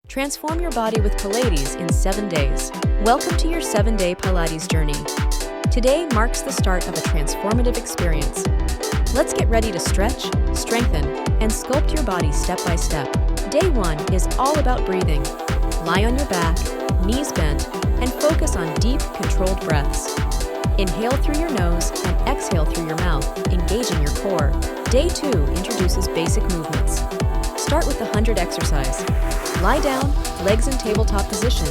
Transform your body with Pilates in 7 days. Welcome to your 7-day Pilates journey. Today marks the start of a transformative experience. Let's get ready to stretch, strengthen, and sculpt your body step by step. Day 1 is all about breathing. Lie on your back, knees bent, and focus on deep, controlled breaths. Inhale through your nose and exhale through your mouth, engaging your core. Day 2 introduces basic movements. Start with the 100 exercise. Lie down, legs in tabletop position,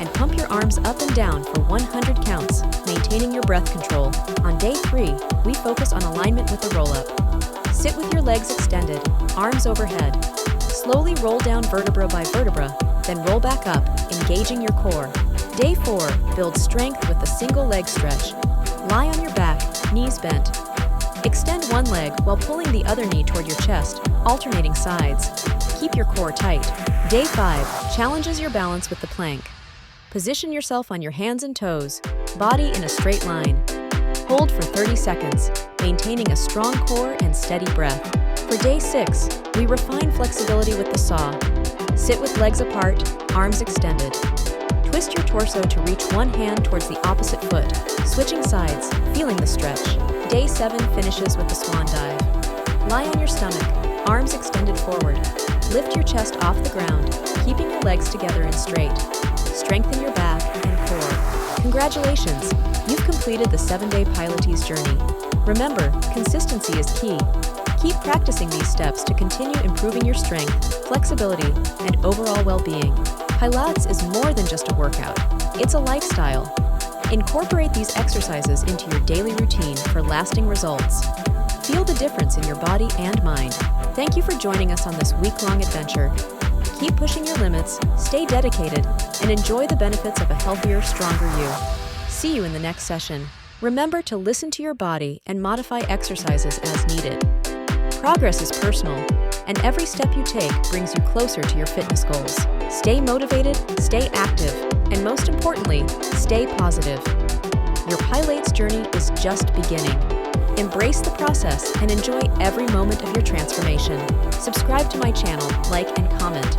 and pump your arms up and down for 100 counts, maintaining your breath control. On day 3, we focus on alignment with the roll-up. Sit with your legs extended, arms overhead. Slowly roll down vertebra by vertebra, then roll back up, engaging your core. Day 4, build strength with a single leg stretch. Lie on your back, knees bent. Extend one leg while pulling the other knee toward your chest, alternating sides. Keep your core tight. Day 5 challenges your balance with the plank. Position yourself on your hands and toes, body in a straight line. Hold for 30 seconds, maintaining a strong core and steady breath. For day 6, we refine flexibility with the saw. Sit with legs apart, arms extended. Twist your torso to reach one hand towards the opposite foot, switching sides, feeling the stretch. Day 7 finishes with the swan dive. Lie on your stomach, arms extended forward. Lift your chest off the ground, keeping your legs together and straight. Strengthen your back and core. Congratulations! You've completed the 7-day Pilates journey. Remember, consistency is key. Keep practicing these steps to continue improving your strength, flexibility, and overall well-being. Pilates is more than just a workout. It's a lifestyle. Incorporate these exercises into your daily routine for lasting results. Feel the difference in your body and mind. Thank you for joining us on this week-long adventure. Keep pushing your limits, stay dedicated, and enjoy the benefits of a healthier, stronger you. See you in the next session. Remember to listen to your body and modify exercises as needed. Progress is personal, and every step you take brings you closer to your fitness goals. Stay motivated, stay active, and most importantly, stay positive. Your Pilates journey is just beginning. Embrace the process and enjoy every moment of your transformation. Subscribe to my channel, like, and comment.